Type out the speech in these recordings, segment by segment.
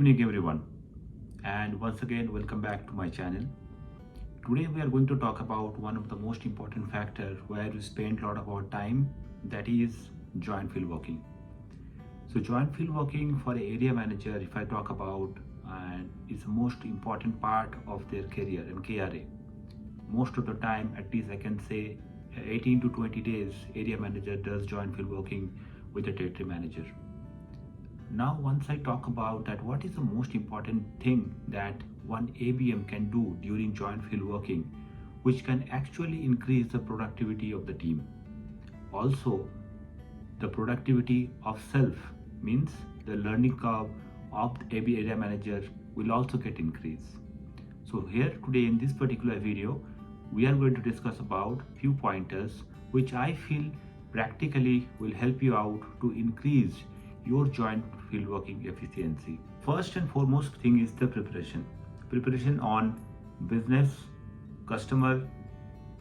Good evening everyone, and once again welcome back to my channel. Today we are going to talk about one of the most important factor where we spend a lot of our time, that is joint field working. So joint field working for an area manager, if I talk about, and is the most important part of their career in KRA. Most of the time, at least I can say 18 to 20 days, area manager does joint field working with the territory manager. Now, once I talk about that, what is the most important thing that one ABM can do during joint field working, which can actually increase the productivity of the team. Also, the productivity of self means the learning curve of the AB area manager will also get increased. So here today in this particular video, we are going to discuss about few pointers which I feel practically will help you out to increase your joint field working efficiency. First and foremost thing is the preparation. Preparation on business, customer,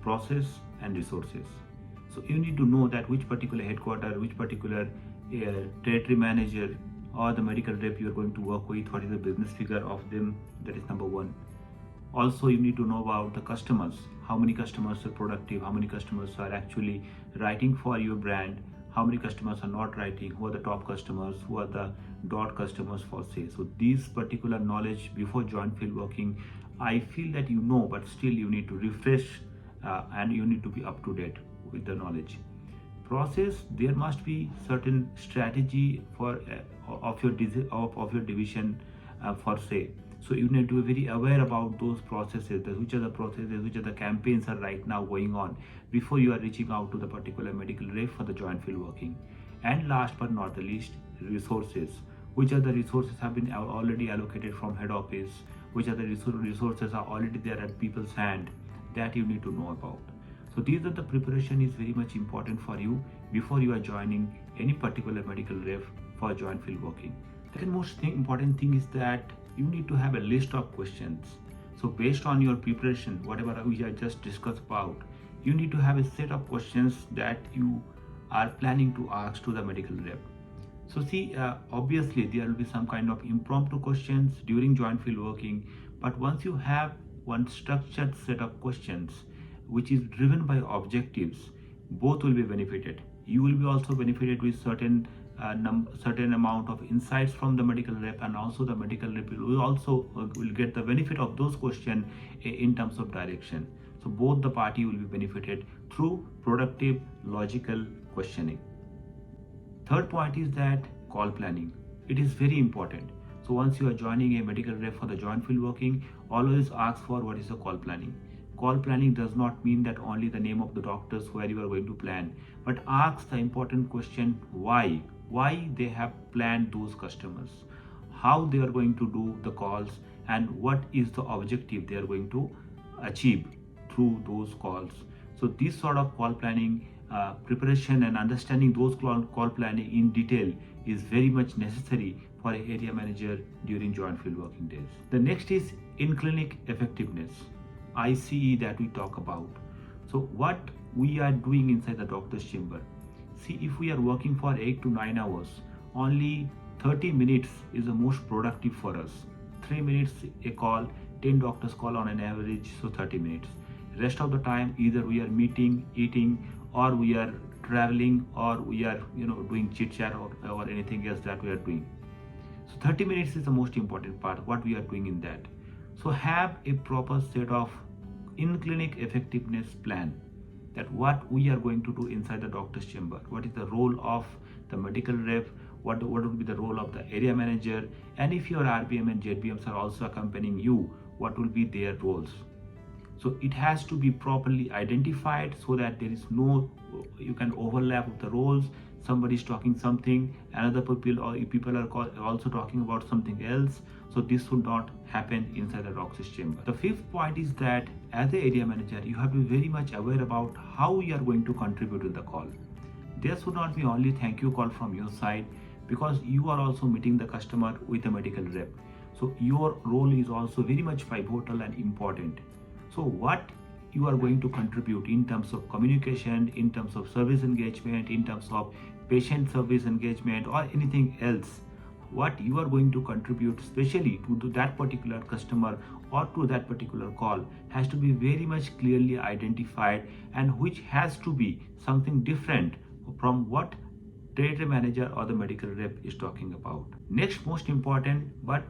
process and resources. So you need to know that which particular headquarter, which particular territory manager or the medical rep you are going to work with, what is the business figure of them, that is number one. Also you need to know about the customers, how many customers are productive, how many customers are actually writing for your brand, how many customers are not writing, who are the top customers, who are the dot customers for say. So these particular knowledge before joint field working, I feel that you know, but still you need to refresh and you need to be up to date with the knowledge. Process, there must be certain strategy for of your division for say. So you need to be very aware about those processes, which are the processes, which are the campaigns are right now going on before you are reaching out to the particular medical rep for the joint field working. And last but not the least, resources. Which are the resources have been already allocated from head office, which are the resources are already there at people's hand, that you need to know about. So these are the preparation is very much important for you before you are joining any particular medical rep for joint field working. The most important thing is that you need to have a list of questions. So based on your preparation, whatever we have just discussed about, you need to have a set of questions that you are planning to ask to the medical rep. So see, obviously there will be some kind of impromptu questions during joint field working, but once you have one structured set of questions which is driven by objectives, both will be benefited. You will be also benefited with certain amount of insights from the medical rep, and also the medical rep will also will get the benefit of those questions in terms of direction. So both the party will be benefited through productive logical questioning. Third point is that call planning. It is very important. So once you are joining a medical rep for the joint field working, always ask for what is the call planning. Call planning does not mean that only the name of the doctors where you are going to plan, but ask the important question, why they have planned those customers, how they are going to do the calls, and what is the objective they are going to achieve through those calls. So this sort of call planning preparation and understanding those call planning in detail is very much necessary for an area manager during joint field working days. The next is in-clinic effectiveness, ICE, that we talk about. So what we are doing inside the doctor's chamber. See, if we are working for 8 to 9 hours, only 30 minutes is the most productive for us. 3 minutes a call, 10 doctors call on an average, so 30 minutes. Rest of the time, either we are meeting, eating, or we are traveling, or we are doing chit chat or anything else that we are doing. So 30 minutes is the most important part, what we are doing in that. So have a proper set of in-clinic effectiveness plan, that what we are going to do inside the doctor's chamber, what is the role of the medical rep, what would be the role of the area manager, and if your RBM and ZBMs are also accompanying you, what will be their roles. So it has to be properly identified so that there is no you can overlap of the roles. Somebody is talking something, another people are also talking about something else. So this should not happen inside the doctor's chamber. The fifth point is that as the area manager, you have to be very much aware about how you are going to contribute to the call. There should not be only thank you call from your side, because you are also meeting the customer with a medical rep. So your role is also very much pivotal and important. So what you are going to contribute in terms of communication, in terms of service engagement, in terms of patient service engagement, or anything else, what you are going to contribute, especially to that particular customer or to that particular call, has to be very much clearly identified, and which has to be something different from what territory manager or the medical rep is talking about. Next most important, but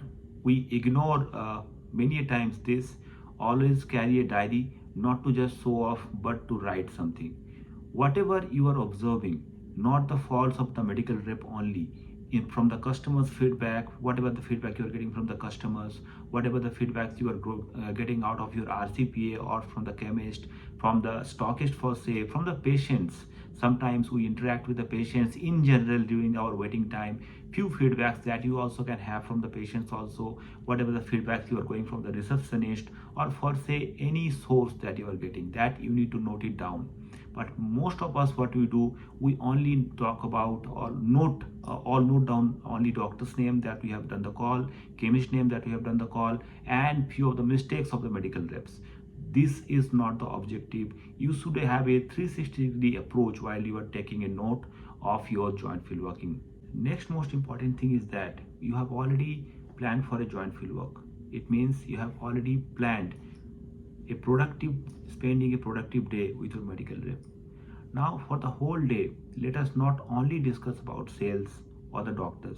we ignore many times this, always carry a diary, not to just show off but to write something. Whatever you are observing, not the faults of the medical rep only, from the customers feedback, whatever the feedback you are getting from the customers, whatever the feedbacks you are getting out of your RCPA or from the chemist, from the stockist for say, from the patients. Sometimes we interact with the patients in general during our waiting time. Few feedbacks that you also can have from the patients also, whatever the feedbacks you are going from the receptionist or for say any source that you are getting, that you need to note it down. But most of us, what we do, we only talk about or note down only doctor's name that we have done the call, chemist name that we have done the call, and few of the mistakes of the medical reps. This is not the objective. You should have a 360-degree approach while you are taking a note of your joint field working. Next most important thing is that you have already planned for a joint field work. It means you have already planned a productive spending a productive day with your medical rep. Now for the whole day, let us not only discuss about sales or the doctors,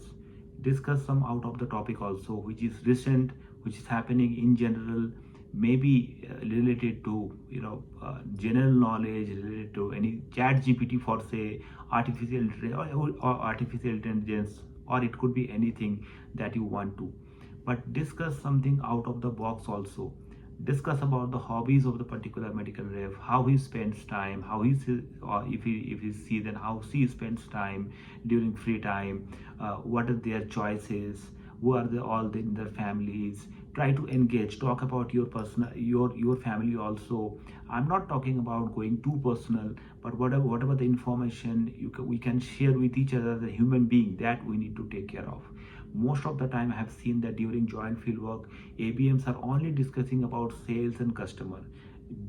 discuss some out of the topic also, which is recent, which is happening in general, maybe related to general knowledge, related to any chat GPT for say or artificial intelligence, or it could be anything that you want to, but discuss something out of the box also. Discuss about the hobbies of the particular medical rep, how he spends time, how he or if he sees, then how she spends time during free time, what are their choices, who are all in their families. Try to engage, talk about your personal, your family also. I'm not talking about going too personal, but whatever the information we can share with each other as a human being, that we need to take care of. Most of the time I have seen that during joint field work, ABMs are only discussing about sales and customer.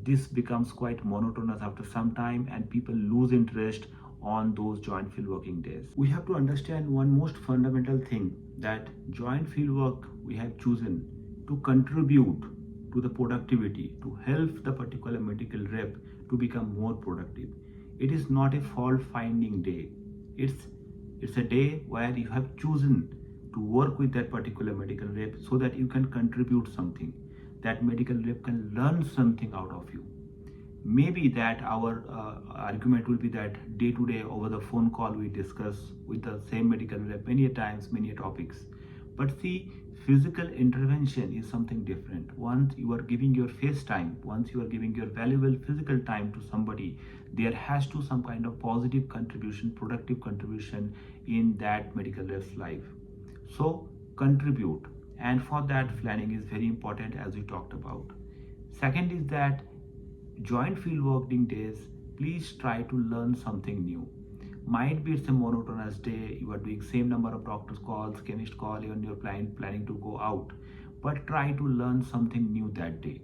This becomes quite monotonous after some time, and people lose interest on those joint field working days. We have to understand one most fundamental thing, that joint field work we have chosen to contribute to the productivity, to help the particular medical rep to become more productive. It is not a fault finding day. It's a day where you have chosen to work with that particular medical rep so that you can contribute something. That medical rep can learn something out of you. Maybe that our argument will be that day to day over the phone call we discuss with the same medical rep many times, many topics. But see, physical intervention is something different. Once you are giving your face time, once you are giving your valuable physical time to somebody, there has to some kind of positive contribution, productive contribution in that medical rep's life. So contribute, and for that planning is very important, as we talked about. Second is that joint field working days, please try to learn something new. Might be it's a monotonous day, you are doing same number of doctor's calls, chemist call, and you're planning to go out, but try to learn something new that day.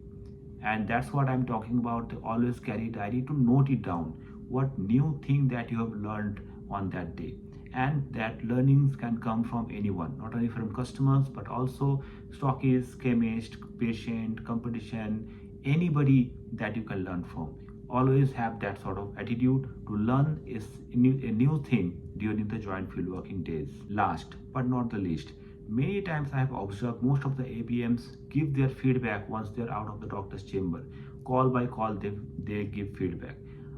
And that's what I'm talking about. Always carry diary to note it down, what new thing that you have learned on that day. And that learnings can come from anyone, not only from customers but also stockists, chemist, patient, competition, anybody that you can learn from. Always have that sort of attitude to learn is a new thing during the joint field working days. Last but not the least, many times I have observed most of the ABMs give their feedback once they're out of the doctor's chamber. Call by call, they give feedback.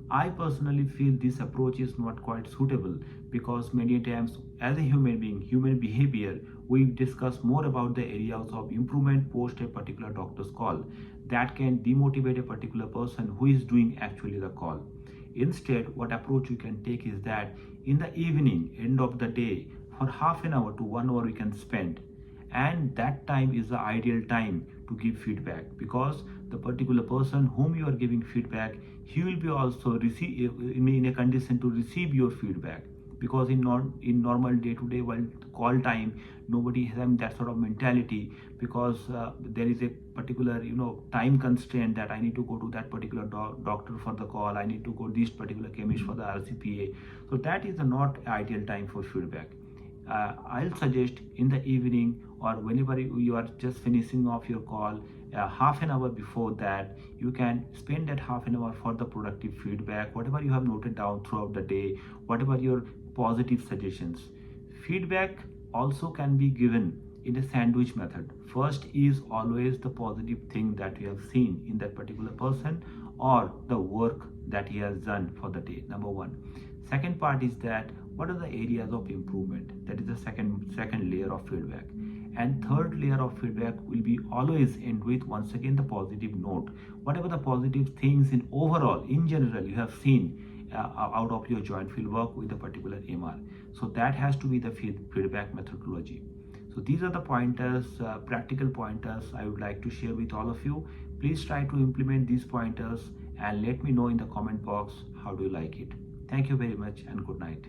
I personally feel this approach is not quite suitable, because many times as a human being, human behavior, we discuss more about the areas of improvement post a particular doctor's call that can demotivate a particular person who is doing actually the call. Instead, what approach we can take is that in the evening, end of the day, for half an hour to 1 hour we can spend, and that time is the ideal time to give feedback, because the particular person whom you are giving feedback, he will be also in a condition to receive your feedback, because in normal day-to-day while call time, nobody has that sort of mentality, because there is a particular time constraint that I need to go to that particular doctor for the call, I need to go this particular chemist for the RCPA. So that is not ideal time for feedback. I'll suggest in the evening or whenever you are just finishing off your call, half an hour before that, you can spend that half an hour for the productive feedback, whatever you have noted down throughout the day, whatever your positive suggestions. Feedback also can be given in a sandwich method. First is always the positive thing that you have seen in that particular person or the work that he has done for the day. Number one. Second part is that what are the areas of improvement? That is the second layer of feedback. And third layer of feedback will be always end with once again the positive note. Whatever the positive things in overall, in general, you have seen out of your joint field work with a particular MR. So that has to be the feedback methodology. So these are the pointers, practical pointers I would like to share with all of you. Please try to implement these pointers and let me know in the comment box how do you like it. Thank you very much and good night.